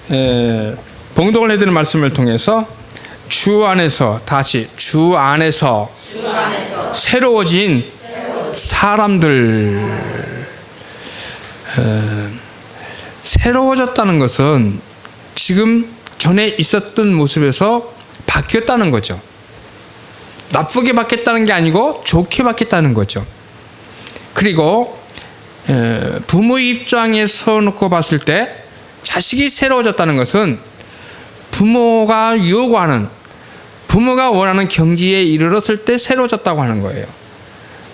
봉독을 해드리는 말씀을 통해서 주 안에서 새로워진 사람들, 새로워졌다는 것은 지금 전에 있었던 모습에서 바뀌었다는 거죠. 나쁘게 바뀌었다는 게 아니고 좋게 바뀌었다는 거죠. 그리고 부모 입장에서 놓고 봤을 때 자식이 새로워졌다는 것은 부모가 요구하는, 부모가 원하는 경지에 이르렀을 때 새로워졌다고 하는 거예요.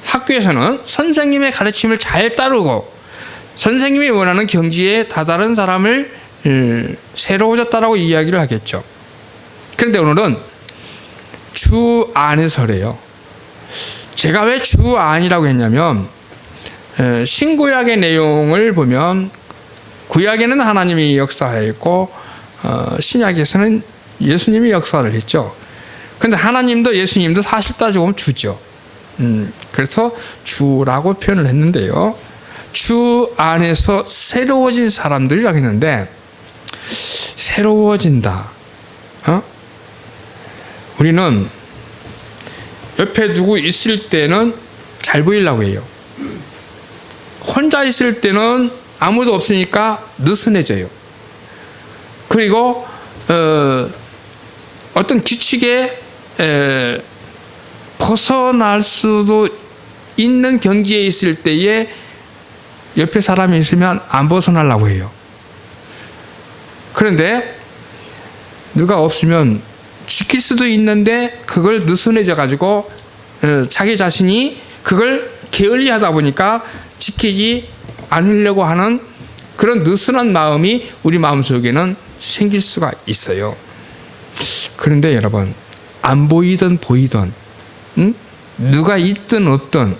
학교에서는 선생님의 가르침을 잘 따르고 선생님이 원하는 경지에 다다른 사람을 새로워졌다라고 이야기를 하겠죠. 그런데 오늘은 주 안에서래요. 제가 왜 주 안이라고 했냐면 신구약의 내용을 보면 구약에는 하나님이 역사했고 신약에서는 예수님이 역사를 했죠. 그런데 하나님도 예수님도 사실 따지고 보면 주죠. 그래서 주라고 표현을 했는데요. 주 안에서 새로워진 사람들이라고 했는데, 새로워진다. 우리는 옆에 누구 있을 때는 잘 보이려고 해요. 혼자 있을 때는 아무도 없으니까 느슨해져요. 그리고 어떤 규칙에 벗어날 수도 있는 경지에 있을 때에 옆에 사람이 있으면 안 벗어나려고 해요. 그런데 누가 없으면 지킬 수도 있는데 그걸 느슨해져 가지고 자기 자신이 그걸 게을리하다 보니까 지키지 않으려고 하는 그런 느슨한 마음이 우리 마음속에는 생길 수가 있어요. 그런데 여러분, 안 보이든 보이든 누가 있든 없든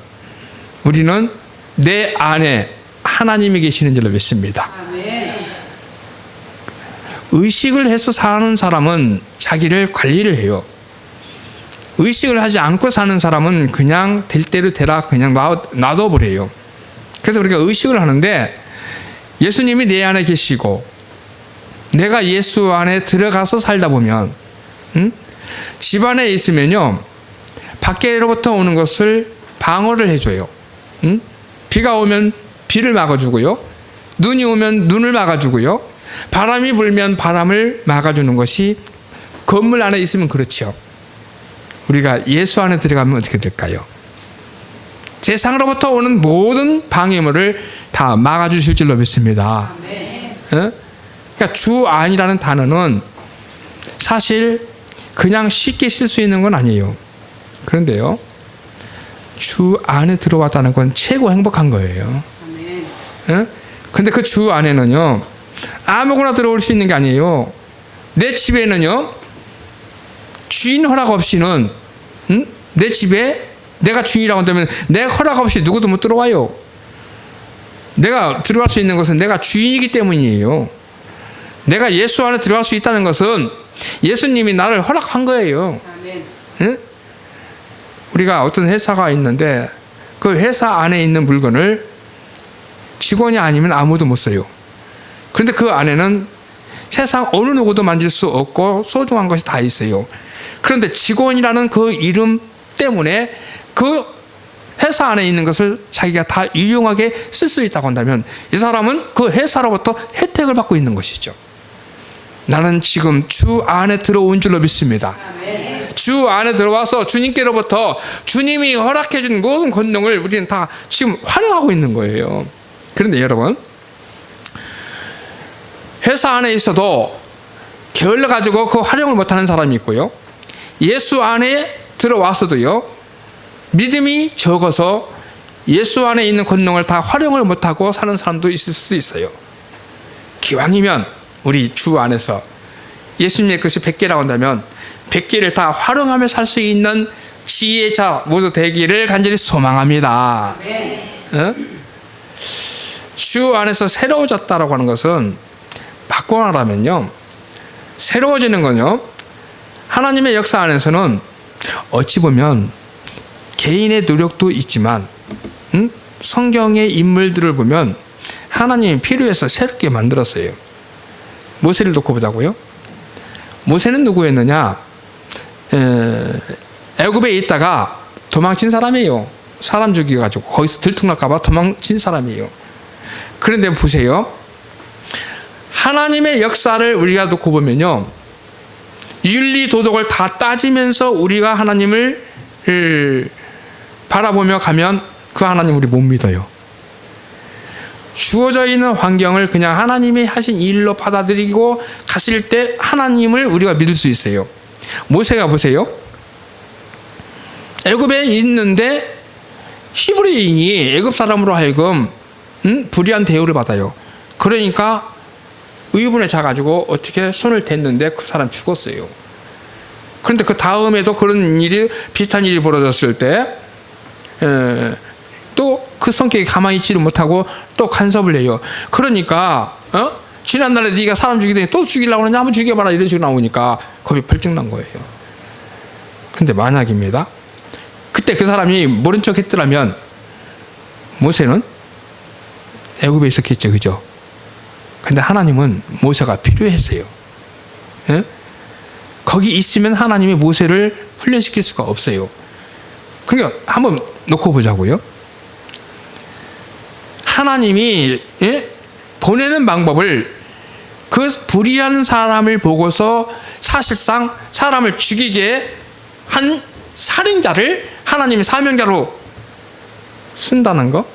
우리는 내 안에 하나님이 계시는 줄로 믿습니다. 의식을 해서 사는 사람은 자기를 관리를 해요. 의식을 하지 않고 사는 사람은 그냥 될 대로 되라 그냥 놔둬버려요. 그래서 우리가 의식을 하는데, 예수님이 내 안에 계시고 내가 예수 안에 들어가서 살다 보면 집 안에 있으면요, 밖에로부터 오는 것을 방어를 해줘요. 비가 오면 비를 막아주고요, 눈이 오면 눈을 막아주고요, 바람이 불면 바람을 막아주는 것이 건물 안에 있으면 그렇죠. 우리가 예수 안에 들어가면 어떻게 될까요? 세상으로부터 오는 모든 방해물을 다 막아주실 줄로 믿습니다. 그러니까 주 안이라는 단어는 사실 그냥 쉽게 쓸 수 있는 건 아니에요. 그런데요, 주 안에 들어왔다는 건 최고 행복한 거예요. 그런데 그 주 안에는요, 아무거나 들어올 수 있는 게 아니에요. 내 집에는요, 주인 허락 없이는 내 집에 내가 주인이라고 한다면 내 허락 없이 누구도 못 들어와요. 내가 들어갈 수 있는 것은 내가 주인이기 때문이에요. 내가 예수 안에 들어갈 수 있다는 것은 예수님이 나를 허락한 거예요. 응? 우리가 어떤 회사가 있는데 그 회사 안에 있는 물건을 직원이 아니면 아무도 못 써요. 그런데 그 안에는 세상 어느 누구도 만질 수 없고 소중한 것이 다 있어요. 그런데 직원이라는 그 이름 때문에 그 회사 안에 있는 것을 자기가 다 유용하게 쓸 수 있다고 한다면 이 사람은 그 회사로부터 혜택을 받고 있는 것이죠. 나는 지금 주 안에 들어온 줄로 믿습니다. 주 안에 들어와서 주님께로부터 주님이 허락해 준 모든 권능을 우리는 다 지금 활용하고 있는 거예요. 그런데 여러분, 회사 안에 있어도 게을러 가지고 그 활용을 못하는 사람이 있고요, 예수 안에 들어와서도요 믿음이 적어서 예수 안에 있는 권능을 다 활용을 못하고 사는 사람도 있을 수도 있어요. 기왕이면 우리 주 안에서 예수님의 것이 100개라고 한다면 100개를 다 활용하며 살 수 있는 지혜자 모두 되기를 간절히 소망합니다. 주 안에서 새로워졌다라고 하는 것은 바꿔 말하면요, 새로워지는 건요, 하나님의 역사 안에서는 어찌 보면 개인의 노력도 있지만 성경의 인물들을 보면 하나님이 필요해서 새롭게 만들었어요. 모세를 놓고 보자고요. 모세는 누구였느냐? 애굽에 있다가 도망친 사람이에요. 사람 죽여가지고 거기서 들통날까봐 도망친 사람이에요. 그런데 보세요. 하나님의 역사를 우리가 놓고 보면요, 윤리 도덕을 다 따지면서 우리가 하나님을 바라보며 가면 그 하나님 우리 못 믿어요. 주어져 있는 환경을 그냥 하나님이 하신 일로 받아들이고 갔을 때 하나님을 우리가 믿을 수 있어요. 모세가 보세요. 애굽에 있는데 히브리인이 애굽 사람으로 하여금 불의한 대우를 받아요. 그러니까 의분에 차가지고 어떻게 손을 댔는데 그 사람 죽었어요. 그런데 그 다음에도 그런 일이, 비슷한 일이 벌어졌을 때 또 그 성격이 가만히 있지를 못하고 또 간섭을 해요. 그러니까 지난날에 네가 사람 죽이더니 또 죽이려고 하느냐, 한번 죽여봐라, 이런 식으로 나오니까 겁이 벌쩍 난 거예요. 그런데 만약입니다. 그때 그 사람이 모른 척 했더라면 모세는 애굽에 있었겠죠. 그죠? 근데 하나님은 모세가 필요했어요. 예? 거기 있으면 하나님이 모세를 훈련시킬 수가 없어요. 그러니까 한번 놓고 보자고요. 하나님이 보내는 방법을 그 불의한 사람을 보고서 사실상 사람을 죽이게 한 살인자를 하나님이 사명자로 쓴다는 거?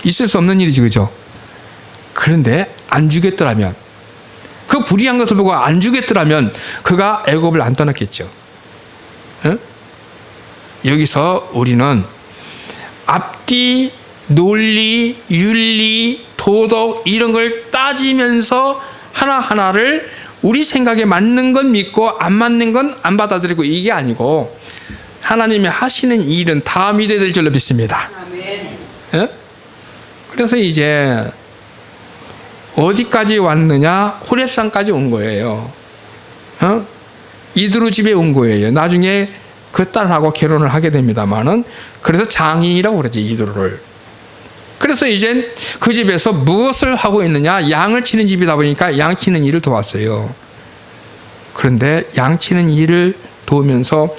있을 수 없는 일이지, 그죠? 그런데 안 죽였더라면, 그 불의한 것을 보고 안 죽였더라면 그가 애굽을 안 떠났겠죠. 응? 여기서 우리는 앞뒤, 논리, 윤리, 도덕 이런 걸 따지면서 하나하나를 우리 생각에 맞는 건 믿고 안 맞는 건 안 받아들이고, 이게 아니고 하나님이 하시는 일은 다 믿어야 될 줄로 믿습니다. 아멘. 예? 그래서 이제 어디까지 왔느냐? 호렙산까지 온 거예요. 이드로 집에 온 거예요. 나중에 그 딸하고 결혼을 하게 됩니다만은, 그래서 장인이라고 그러지, 이드로를. 그래서 이제 그 집에서 무엇을 하고 있느냐? 양을 치는 집이다 보니까 양 치는 일을 도왔어요. 그런데 양 치는 일을 도우면서,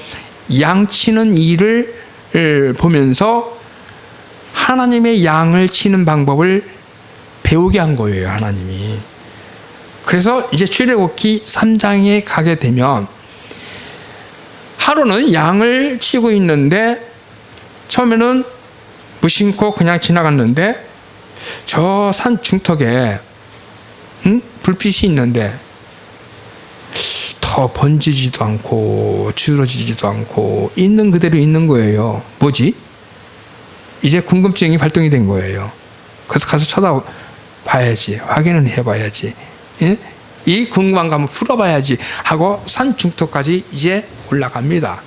양 치는 일을 보면서 하나님의 양을 치는 방법을 배우게 한 거예요, 하나님이. 그래서 이제 출애굽기 3장에 가게 되면 하루는 양을 치고 있는데 처음에는 무심코 그냥 지나갔는데 저 산 중턱에 불빛이 있는데 더 번지지도 않고 줄어지지도 않고 있는 그대로 있는 거예요. 뭐지? 이제 궁금증이 발동이 된 거예요. 그래서 가서 쳐다봐야지, 확인을 해봐야지, 예? 이 궁금함을 풀어봐야지 하고 산 중턱까지 이제 올라갑니다.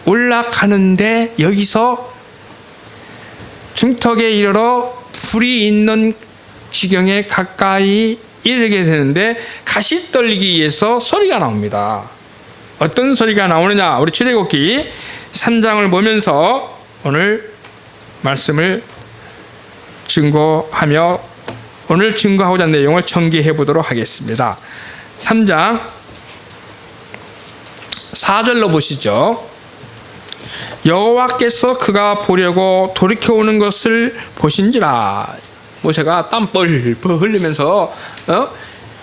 올라가는데 여기서 중턱에 이르러 불이 있는 지경에 가까이 이르게 되는데 가시 떨기에서 소리가 나옵니다. 어떤 소리가 나오느냐? 우리 출애굽기 3장을 보면서 오늘 말씀을 증거하며 오늘 증거하고자 하는 내용을 전개해 보도록 하겠습니다. 3장 4절로 보시죠. 여호와께서 그가 보려고 돌이켜오는 것을 보신지라. 모세가 땀 뻘뻘 흘리면서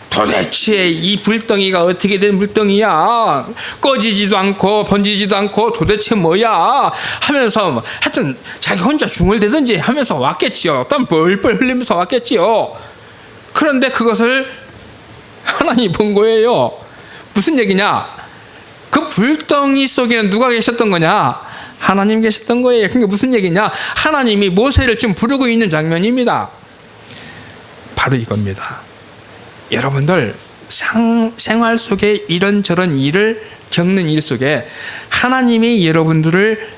도대체 이 불덩이가 어떻게 된 불덩이야? 꺼지지도 않고 번지지도 않고 도대체 뭐야? 하면서 하여튼 자기 혼자 중얼대든지 하면서 왔겠지요. 땀 뻘뻘 흘리면서 왔겠지요. 그런데 그것을 하나님이 본 거예요. 무슨 얘기냐? 그 불덩이 속에는 누가 계셨던 거냐? 하나님 계셨던 거예요. 그러니까 무슨 얘기냐? 하나님이 모세를 지금 부르고 있는 장면입니다. 바로 이겁니다. 여러분들 생활 속에 이런저런 일을 겪는 일 속에 하나님이 여러분들을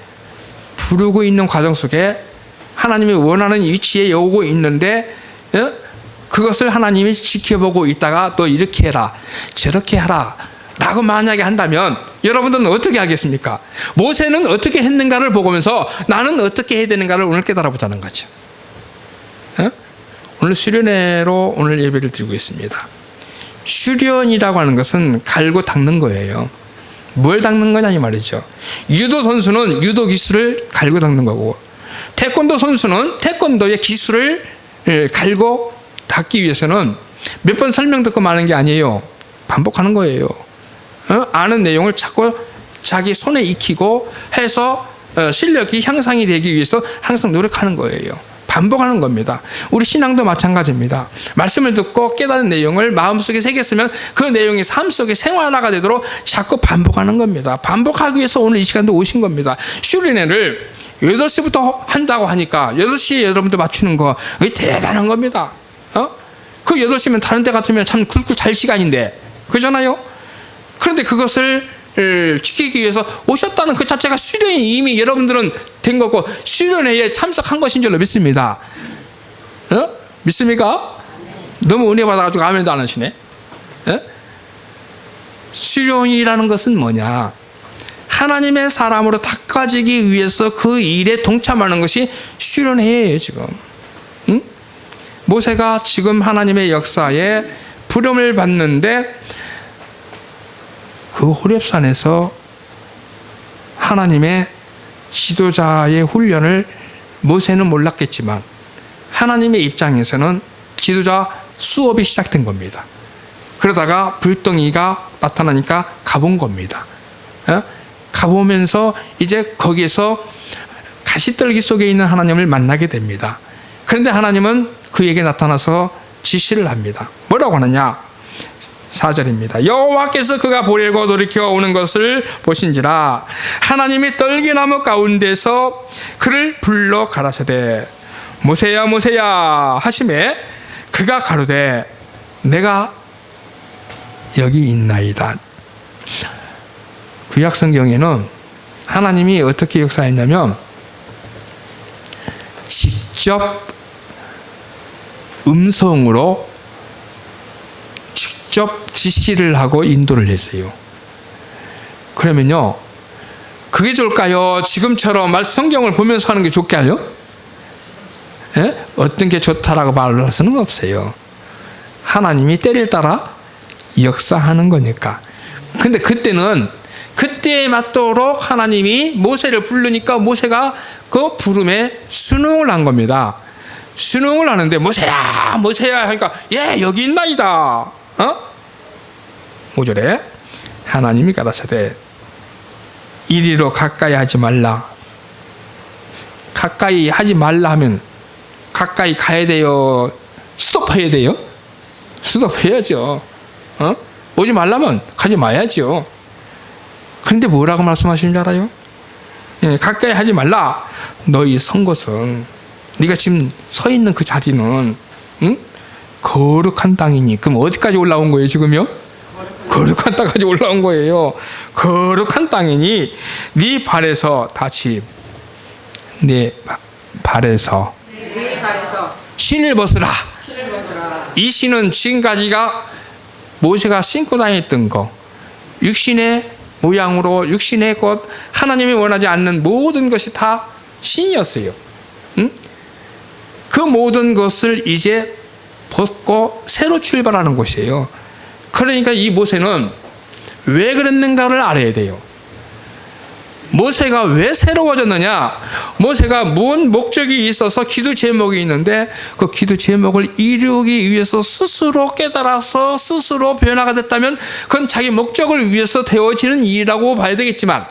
부르고 있는 과정 속에 하나님이 원하는 위치에 오고 있는데 그것을 하나님이 지켜보고 있다가 또 이렇게 해라 저렇게 하라 라고 만약에 한다면 여러분들은 어떻게 하겠습니까? 모세는 어떻게 했는가를 보면서 나는 어떻게 해야 되는가를 오늘 깨달아 보자는 거죠. 오늘 수련회로 오늘 예배를 드리고 있습니다. 수련이라고 하는 것은 갈고 닦는 거예요. 뭘 닦는 거냐 이 말이죠. 유도 선수는 유도 기술을 갈고 닦는 거고, 태권도 선수는 태권도의 기술을 갈고 닦기 위해서는 몇 번 설명 듣고 마는 게 아니에요. 반복하는 거예요. 아는 내용을 자꾸 자기 손에 익히고 해서 실력이 향상이 되기 위해서 항상 노력하는 거예요. 반복하는 겁니다. 우리 신앙도 마찬가지입니다. 말씀을 듣고 깨닫는 내용을 마음속에 새겼으면 그 내용이 삶 속에 생활화가 되도록 자꾸 반복하는 겁니다. 반복하기 위해서 오늘 이 시간도 오신 겁니다. 수련회를 8시부터 한다고 하니까 8시에 여러분들 맞추는 거 그게 대단한 겁니다. 그 8시면 다른 데 같으면 참 굴굴 잘 시간인데, 그렇잖아요? 그런데 그것을 지키기 위해서 오셨다는 그 자체가 수련이 이미 여러분들은 된 거고 수련회에 참석한 것인 줄로 믿습니다. 믿습니까? 너무 은혜 받아가지고 아멘도 안 하시네. 수련이라는 것은 뭐냐? 하나님의 사람으로 닦아지기 위해서 그 일에 동참하는 것이 수련회예요. 지금 모세가 지금 하나님의 역사에 부름을 받는데 그 호렙산에서 하나님의 지도자의 훈련을 모세는 몰랐겠지만 하나님의 입장에서는 지도자 수업이 시작된 겁니다. 그러다가 불덩이가 나타나니까 가본 겁니다. 가보면서 이제 거기에서 가시떨기 속에 있는 하나님을 만나게 됩니다. 그런데 하나님은 그에게 나타나서 지시를 합니다. 뭐라고 하느냐? 4절입니다. 여호와께서 그가 보려고 돌이켜 오는 것을 보신지라 하나님이 떨기나무 가운데서 그를 불러 가라사대 모세야 모세야 하시매 그가 가로되 내가 여기 있나이다. 구약 성경에는 하나님이 어떻게 역사했냐면 직접 음성으로 직접 지시를 하고 인도를 했어요. 그러면요, 그게 좋을까요? 지금처럼 성경을 보면서 하는 게 좋을까요? 어떤 게 좋다라고 말을 할 수는 없어요. 하나님이 때를 따라 역사하는 거니까. 근데 그때는 그때에 맞도록 하나님이 모세를 부르니까 모세가 그 부름에 순응을 한 겁니다. 순응을 하는데 모세야 모세야 하니까 예 여기 있나이다. 5절에 하나님이 가라사대 이리로 가까이 하지 말라. 가까이 하지 말라 하면 가까이 가야 돼요? 스톱해야 돼요? 스톱해야죠. 오지 말라면 가지 마야죠. 그런데 뭐라고 말씀하시는 줄 알아요? 가까이 하지 말라. 너희 선 곳은 네가 지금 서 있는 그 자리는 거룩한 땅이니. 그럼 어디까지 올라온 거예요 지금요? 거룩한 땅까지 올라온 거예요. 거룩한 땅이니 네 발에서 다치 네 발에서 신을 벗으라. 이 신은 지금까지가 모세가 신고 다녔던 거, 육신의 모양으로 육신의 것, 하나님이 원하지 않는 모든 것이 다 신이었어요. 그 모든 것을 이제 벗고 새로 출발하는 곳이에요. 그러니까 이 모세는 왜 그랬는가를 알아야 돼요. 모세가 왜 새로워졌느냐? 모세가 뭔 목적이 있어서 기도 제목이 있는데 그 기도 제목을 이루기 위해서 스스로 깨달아서 스스로 변화가 됐다면 그건 자기 목적을 위해서 되어지는 일이라고 봐야 되겠지만,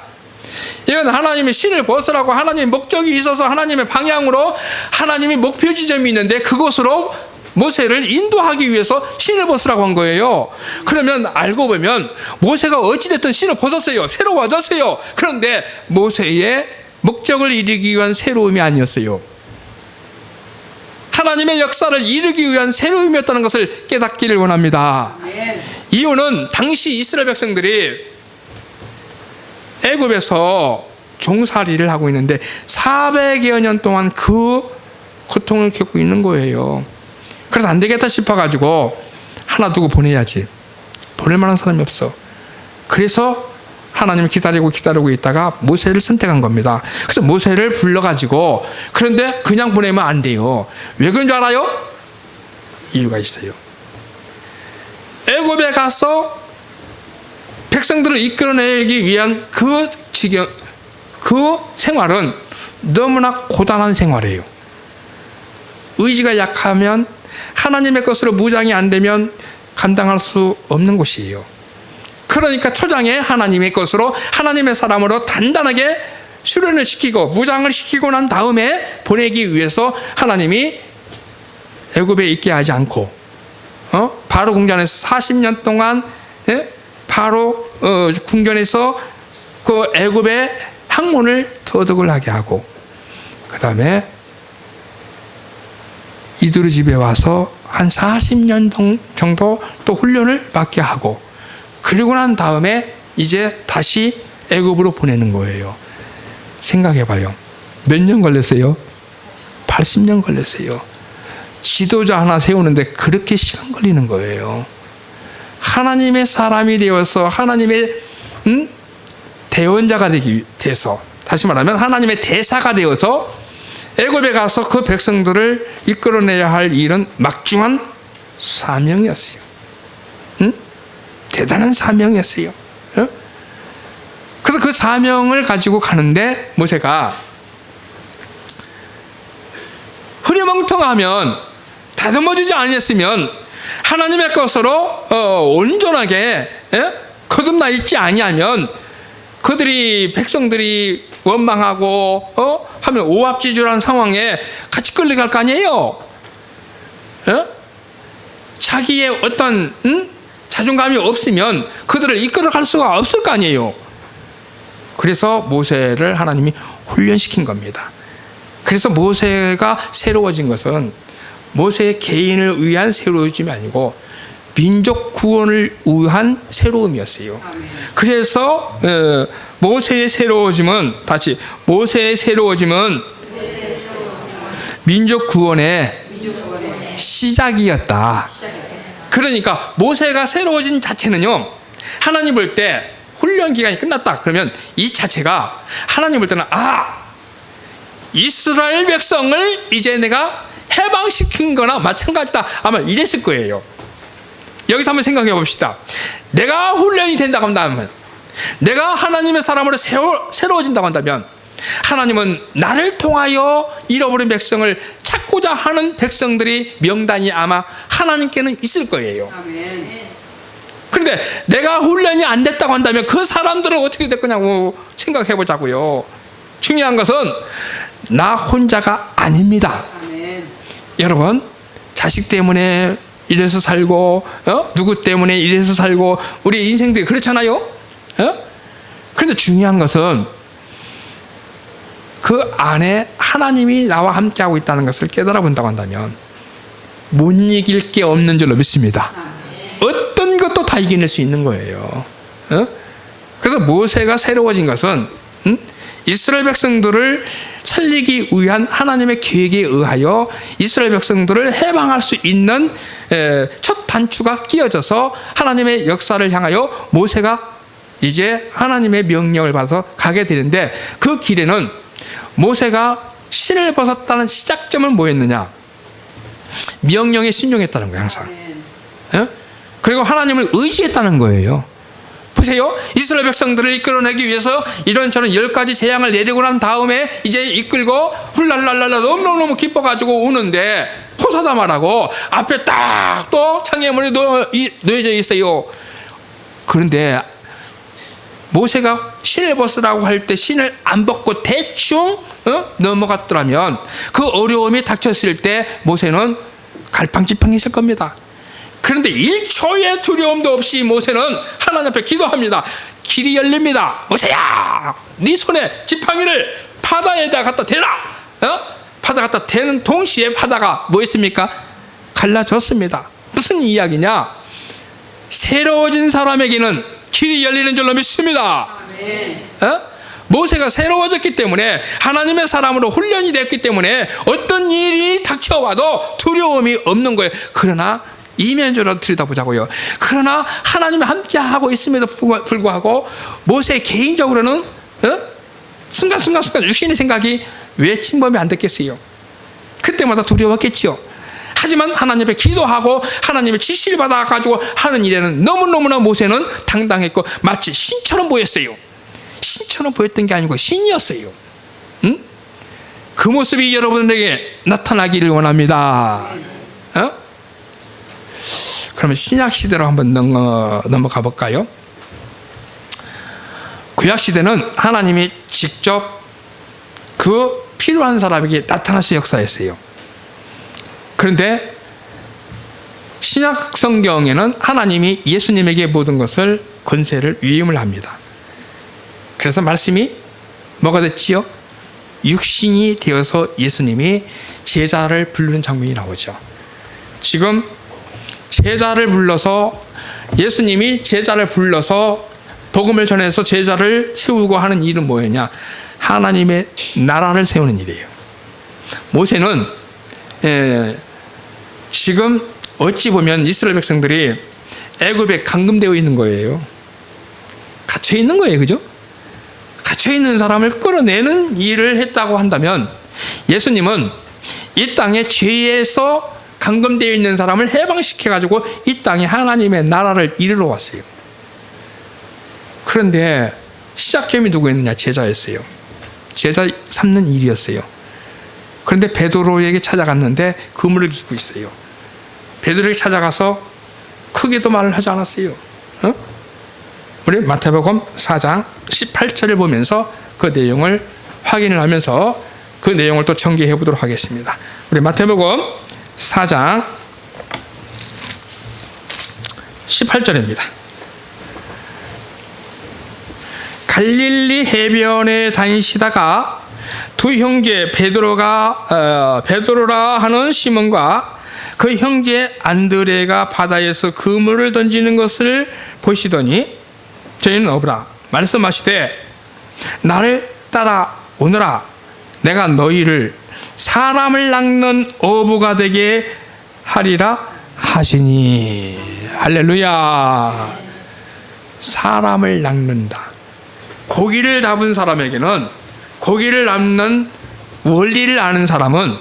이건 하나님의 신을 벗으라고 하나님의 목적이 있어서 하나님의 방향으로 하나님의 목표 지점이 있는데 그곳으로 모세를 인도하기 위해서 신을 벗으라고 한 거예요. 그러면 알고 보면 모세가 어찌됐든 신을 벗었어요. 새로워졌어요. 그런데 모세의 목적을 이루기 위한 새로움이 아니었어요. 하나님의 역사를 이루기 위한 새로움이었다는 것을 깨닫기를 원합니다. 이유는 당시 이스라엘 백성들이 애굽에서 종살이를 하고 있는데 400여 년 동안 그 고통을 겪고 있는 거예요. 그래서 안 되겠다 싶어가지고 하나 두고 보내야지. 보낼 만한 사람이 없어. 그래서 하나님을 기다리고 있다가 모세를 선택한 겁니다. 그래서 모세를 불러가지고, 그런데 그냥 보내면 안 돼요. 왜 그런 줄 알아요? 이유가 있어요. 애굽에 가서 백성들을 이끌어내기 위한 그 생활은 너무나 고단한 생활이에요. 의지가 약하면, 하나님의 것으로 무장이 안 되면 감당할 수 없는 곳이에요. 그러니까 초장에 하나님의 것으로, 하나님의 사람으로 단단하게 수련을 시키고 무장을 시키고 난 다음에 보내기 위해서 하나님이 애굽에 있게 하지 않고 바로 궁전에서 40년 동안 바로 궁전에서 그 애굽의 학문을 터득을 하게 하고, 그 다음에 이드로 집에 와서 한 40년 정도 또 훈련을 받게 하고, 그리고 난 다음에 이제 다시 애굽으로 보내는 거예요. 생각해봐요. 몇 년 걸렸어요? 80년 걸렸어요. 지도자 하나 세우는데 그렇게 시간 걸리는 거예요. 하나님의 사람이 되어서 하나님의 대원자가 되기 위해서, 다시 말하면 하나님의 대사가 되어서 애굽에 가서 그 백성들을 이끌어내야 할 일은 막중한 사명이었어요. 대단한 사명이었어요. 그래서 그 사명을 가지고 가는데 모세가 흐리멍텅하면, 다듬어지지 아니했으면 하나님의 것으로 온전하게 거듭나 있지 아니하면 그들이, 백성들이 원망하고 하면 오합지졸한 상황에 같이 끌려갈 거 아니에요. 자기의 어떤 자존감이 없으면 그들을 이끌어갈 수가 없을 거 아니에요. 그래서 모세를 하나님이 훈련시킨 겁니다. 그래서 모세가 새로워진 것은 모세의 개인을 위한 새로워짐이 아니고 민족 구원을 위한 새로움이었어요. 그래서 모세의 새로워짐은, 다시 모세의 새로워짐은 민족 구원의 시작이었다. 그러니까 모세가 새로워진 자체는요, 하나님 볼 때 훈련 기간이 끝났다 그러면 이 자체가 하나님 볼 때는 이스라엘 백성을 이제 내가 해방시킨 거나 마찬가지다, 아마 이랬을 거예요. 여기서 한번 생각해 봅시다. 내가 훈련이 된다고 한다면, 내가 하나님의 사람으로 새로워진다고 한다면, 하나님은 나를 통하여 잃어버린 백성을 찾고자 하는 백성들이 명단이 아마 하나님께는 있을 거예요. 그런데 내가 훈련이 안 됐다고 한다면 그 사람들은 어떻게 될 거냐고 생각해 보자고요. 중요한 것은 나 혼자가 아닙니다. 여러분, 자식 때문에 이래서 살고 누구 때문에 이래서 살고 우리 인생들이 그렇잖아요. 그런데 중요한 것은 그 안에 하나님이 나와 함께하고 있다는 것을 깨달아 본다고 한다면 못 이길 게 없는 줄로 믿습니다. 어떤 것도 다 이겨낼 수 있는 거예요. 그래서 모세가 새로워진 것은 이스라엘 백성들을 살리기 위한 하나님의 계획에 의하여 이스라엘 백성들을 해방할 수 있는 첫 단추가 끼워져서 하나님의 역사를 향하여 모세가 이제 하나님의 명령을 받아서 가게 되는데, 그 길에는 모세가 신을 벗었다는 시작점은 뭐였느냐? 명령에 순종했다는 거예요, 항상. 그리고 하나님을 의지했다는 거예요. 보세요. 이스라엘 백성들을 이끌어내기 위해서 이런저런 10가지 재앙을 내리고 난 다음에 이제 이끌고 훌랄랄랄라 너무너무 기뻐가지고 오는데 호사다마라고 앞에 딱 또 창예물이 놓여져 있어요. 그런데 모세가 신을 벗으라고 할 때 신을 안 벗고 대충 넘어갔더라면 그 어려움이 닥쳤을 때 모세는 갈팡질팡했을 겁니다. 그런데 1초의 두려움도 없이 모세는 하나님 앞에 기도합니다. 길이 열립니다. 모세야, 네 손에 지팡이를 바다에다 갖다 대라. 바다 갖다 대는 동시에 바다가 뭐 했습니까? 갈라졌습니다. 무슨 이야기냐? 새로워진 사람에게는 길이 열리는 줄로 믿습니다. 모세가 새로워졌기 때문에, 하나님의 사람으로 훈련이 됐기 때문에 어떤 일이 닥쳐와도 두려움이 없는 거예요. 그러나 이면적으로 들여다보자고요. 그러나 하나님이 함께하고 있음에도 불구하고 모세 개인적으로는 순간순간 육신의 생각이 왜 침범이 안 됐겠어요? 그때마다 두려웠겠죠. 하지만 하나님 앞에 기도하고 하나님의 지시를 받아가지고 하는 일에는 너무너무나 모세는 당당했고 마치 신처럼 보였어요. 신처럼 보였던 게 아니고 신이었어요. 응? 그 모습이 여러분에게 나타나기를 원합니다. 그러면 신약 시대로 한번 넘어가 볼까요? 구약 시대는 하나님이 직접 그 필요한 사람에게 나타나서 역사했어요. 그런데 신약 성경에는 하나님이 예수님에게 모든 것을 권세를 위임을 합니다. 그래서 말씀이 뭐가 됐지요? 육신이 되어서 예수님이 제자를 부르는 장면이 나오죠. 지금 제자를 불러서 예수님이 제자를 불러서 복음을 전해서 제자를 세우고 하는 일은 뭐였냐? 하나님의 나라를 세우는 일이에요. 모세는 지금 어찌 보면 이스라엘 백성들이 애굽에 감금되어 있는 거예요. 갇혀 있는 거예요, 그죠? 갇혀 있는 사람을 끌어내는 일을 했다고 한다면 예수님은 이 땅에 죄에서 감금되어 있는 사람을 해방시켜 가지고 이 땅에 하나님의 나라를 이루러 왔어요. 그런데 시작점이 누구였느냐? 제자였어요. 제자 삼는 일이었어요. 그런데 베드로에게 찾아갔는데 그물을 기고 있어요. 베드로에게 찾아가서 크게도 말을 하지 않았어요. 우리 마태복음 4장 18절을 보면서 그 내용을 확인을 하면서 그 내용을 또 전개해 보도록 하겠습니다. 우리 마태복음 4장 18절입니다. 갈릴리 해변에 다니시다가 두 형제 베드로라 하는 시몬과 그 형제 안드레가 바다에서 그물을 던지는 것을 보시더니 저희는 어부라 말씀하시되 나를 따라오너라 내가 너희를 사람을 낚는 어부가 되게 하리라 하시니. 할렐루야. 사람을 낚는다. 고기를 잡은 사람에게는 고기를 낚는 원리를 아는 사람은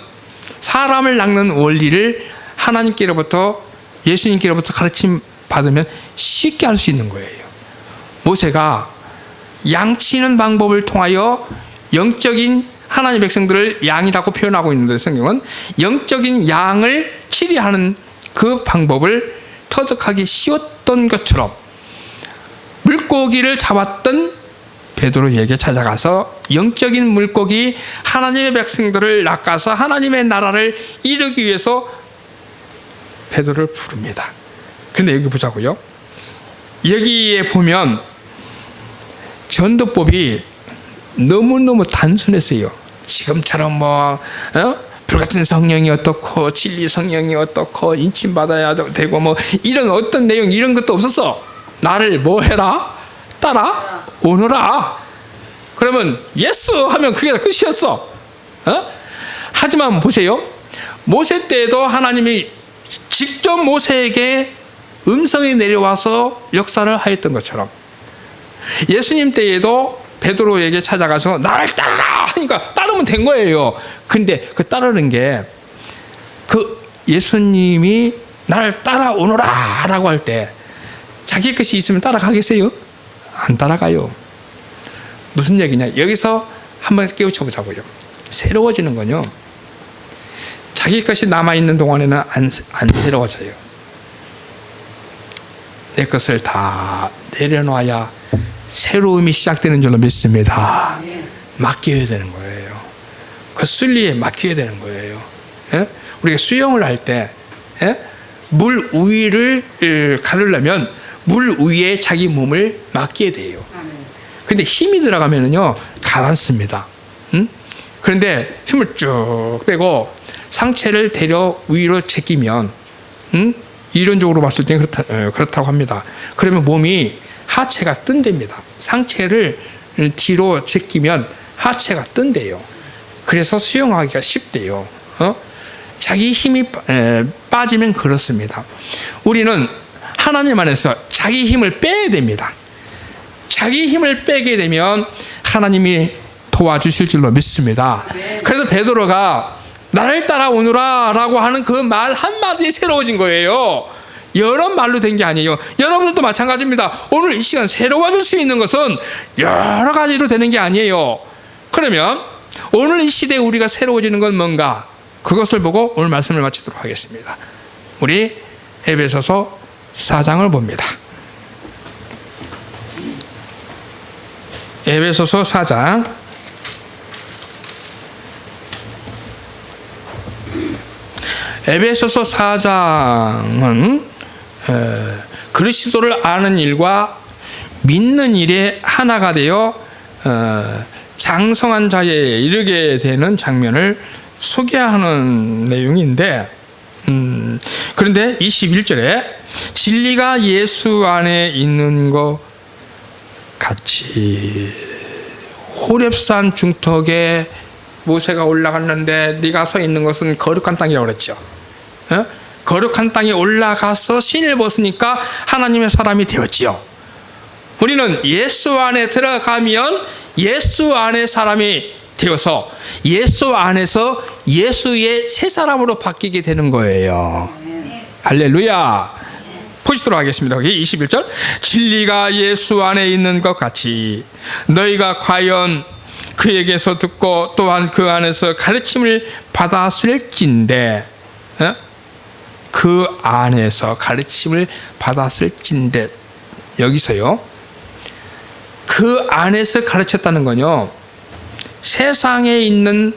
사람을 낚는 원리를 하나님께로부터 예수님께로부터 가르침 받으면 쉽게 할 수 있는 거예요. 모세가 양치는 방법을 통하여 영적인 하나님 백성들을 양이라고 표현하고 있는데 성경은 영적인 양을 치리하는 그 방법을 터득하기 쉬웠던 것처럼 물고기를 잡았던 베드로에게 찾아가서 영적인 물고기 하나님의 백성들을 낚아서 하나님의 나라를 이루기 위해서 베드로를 부릅니다. 그런데 여기 보자고요. 여기에 보면 전도법이 너무너무 단순했어요. 지금처럼 불같은 성령이 어떻고 진리 성령이 어떻고 인침받아야 되고 이런 어떤 내용 이런 것도 없었어. 나를 뭐 해라? 따라 오너라. 그러면 예스 하면 그게 다 끝이었어. 하지만 보세요. 모세 때에도 하나님이 직접 모세에게 음성이 내려와서 역사를 하였던 것처럼 예수님 때에도 베드로에게 찾아가서 나를 따르라 하니까 따르면 된 거예요. 근데 그 따르는 게 그 예수님이 나를 따라오너라 라고 할 때 자기 것이 있으면 따라가겠어요? 안 따라가요. 무슨 얘기냐? 여기서 한번 깨우쳐 보자고요. 새로워지는 건요, 자기 것이 남아있는 동안에는 안 새로워져요. 내 것을 다 내려놔야 새로움이 시작되는 줄로 믿습니다. 맡겨야 되는 거예요. 그 순리에 맡겨야 되는 거예요. 예? 우리가 수영을 할 때 물 위를 가르려면 물 위에 자기 몸을 맡기게 돼요. 근데 힘이 들어가면은요 가라앉습니다. 그런데 힘을 쭉 빼고 상체를 데려 위로 제끼면 이론적으로 봤을 때 그렇다고 합니다. 그러면 몸이 하체가 뜬답니다. 상체를 뒤로 제끼면 하체가 뜬대요. 그래서 수영하기가 쉽대요. 자기 힘이 빠지면 그렇습니다. 우리는 하나님 안에서 자기 힘을 빼야 됩니다. 자기 힘을 빼게 되면 하나님이 도와주실 줄로 믿습니다. 그래서 베드로가 나를 따라오너라 라고 하는 그 말 한마디에 새로워진 거예요. 여러 말로 된 게 아니에요. 여러분들도 마찬가지입니다. 오늘 이 시간 새로워질 수 있는 것은 여러 가지로 되는 게 아니에요. 그러면 오늘 이 시대에 우리가 새로워지는 건 뭔가? 그것을 보고 오늘 말씀을 마치도록 하겠습니다. 우리 에베소서 4장을 봅니다. 에베소서 4장 에베소서 4장은 그리스도를 아는 일과 믿는 일에 하나가 되어 장성한 자에 이르게 되는 장면을 소개하는 내용인데, 그런데 21절에 진리가 예수 안에 있는 것 같이 호렙산 중턱에 모세가 올라갔는데 네가 서 있는 것은 거룩한 땅이라고 그랬죠. 거룩한 땅에 올라가서 신을 벗으니까 하나님의 사람이 되었지요. 우리는 예수 안에 들어가면 예수 안에 사람이 되어서 예수 안에서 예수의 새 사람으로 바뀌게 되는 거예요. 할렐루야. 보시도록 하겠습니다. 여기 21절. 진리가 예수 안에 있는 것 같이 너희가 과연 그에게서 듣고 또한 그 안에서 가르침을 받았을진데, 그 안에서 가르침을 받았을진데, 여기서요, 그 안에서 가르쳤다는 건요, 세상에 있는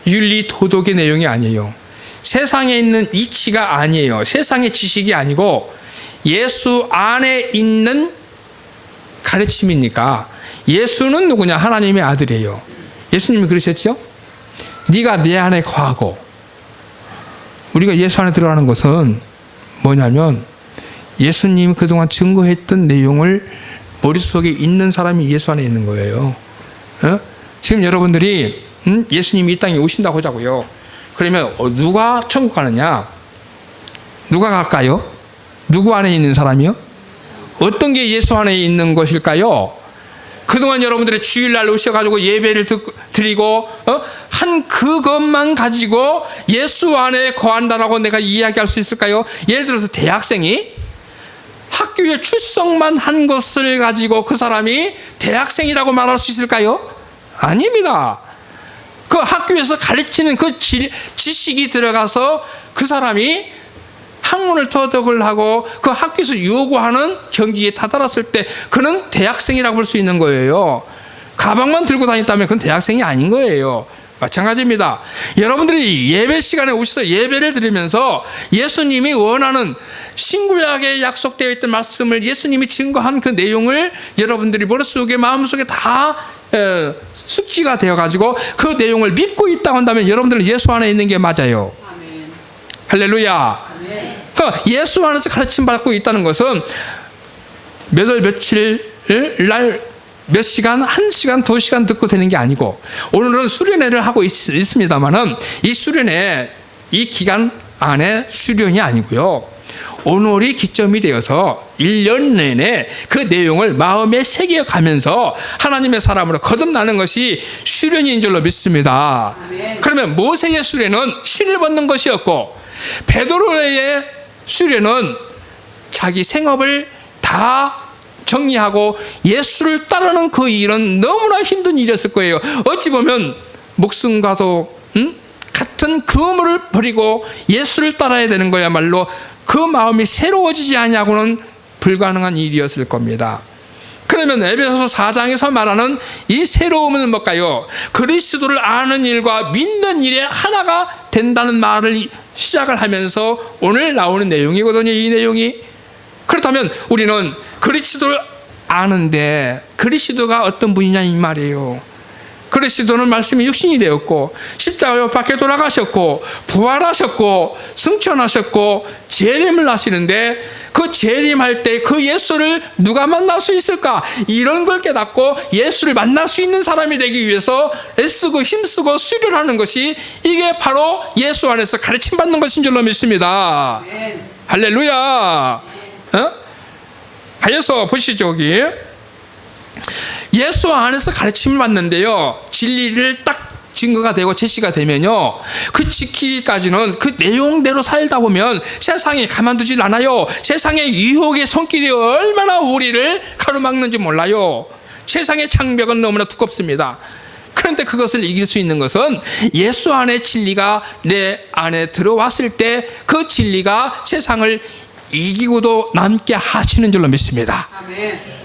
윤리 도덕의 내용이 아니에요. 세상에 있는 이치가 아니에요. 세상의 지식이 아니고 예수 안에 있는 가르침이니까. 예수는 누구냐? 하나님의 아들이에요. 예수님이 그러셨죠? 네가 내 안에 거하고. 우리가 예수 안에 들어가는 것은 뭐냐면 예수님이 그동안 증거했던 내용을 머릿속에 있는 사람이 예수 안에 있는 거예요. 지금 여러분들이 예수님이 이 땅에 오신다고 하자고요. 그러면 누가 천국 가느냐? 누가 갈까요? 누구 안에 있는 사람이요? 어떤 게 예수 안에 있는 것일까요? 그동안 여러분들이 주일날 오셔가지고 예배를 드리고 한 그것만 가지고 예수 안에 거한다라고 내가 이야기할 수 있을까요? 예를 들어서 대학생이 학교에 출석만 한 것을 가지고 그 사람이 대학생이라고 말할 수 있을까요? 아닙니다. 그 학교에서 가르치는 그 지식이 들어가서 그 사람이 학문을 터득을 하고 그 학교에서 요구하는 경지에 다다랐을 때 그는 대학생이라고 볼 수 있는 거예요. 가방만 들고 다녔다면 그건 대학생이 아닌 거예요. 마찬가지입니다. 여러분들이 예배 시간에 오셔서 예배를 드리면서 예수님이 원하는 신구약에 약속되어 있던 말씀을 예수님이 증거한 그 내용을 여러분들이 머릿속에 마음속에 다 숙지가 되어가지고 그 내용을 믿고 있다고 한다면 여러분들은 예수 안에 있는 게 맞아요. 아멘. 할렐루야. 아멘. 그러니까 예수 안에서 가르침 받고 있다는 것은 몇 월 며칠 날 몇 시간, 1시간, 2시간 듣고 되는 게 아니고, 오늘은 수련회를 하고 있습니다만은 이 수련회 이 기간 안에 수련이 아니고요, 오늘이 기점이 되어서 1년 내내 그 내용을 마음에 새겨가면서 하나님의 사람으로 거듭나는 것이 수련인 줄로 믿습니다. 아멘. 그러면 모세의 수련은 신을 벗는 것이었고, 베드로의 수련은 자기 생업을 다 정리하고 예수를 따르는 그 일은 너무나 힘든 일이었을 거예요. 어찌 보면 목숨과도 같은 그물을 버리고 예수를 따라야 되는 거야말로 그 마음이 새로워지지 않냐고는 불가능한 일이었을 겁니다. 그러면 에베소서 4장에서 말하는 이 새로움은 뭘까요? 그리스도를 아는 일과 믿는 일에 하나가 된다는 말을 시작을 하면서 오늘 나오는 내용이거든요. 이 내용이. 그렇다면 우리는 그리스도를 아는데 그리스도가 어떤 분이냐 이 말이에요. 그리스도는 말씀이 육신이 되었고 십자가에 밖에 돌아가셨고 부활하셨고 승천하셨고 재림을 하시는데, 그 재림할 때 그 예수를 누가 만날 수 있을까? 이런 걸 깨닫고 예수를 만날 수 있는 사람이 되기 위해서 애쓰고 힘쓰고 수련하는 것이, 이게 바로 예수 안에서 가르침 받는 것인 줄로 믿습니다. 아멘. 할렐루야. 하여서 보시죠. 여기 예수 안에서 가르침을 받는데요, 진리를 딱 증거가 되고 제시가 되면요, 그 지키기까지는 그 내용대로 살다 보면 세상에 가만두질 않아요. 세상의 유혹의 손길이 얼마나 우리를 가로막는지 몰라요. 세상의 장벽은 너무나 두껍습니다. 그런데 그것을 이길 수 있는 것은 예수 안의 진리가 내 안에 들어왔을 때 그 진리가 세상을 이기고도 남게 하시는 줄로 믿습니다. 아멘.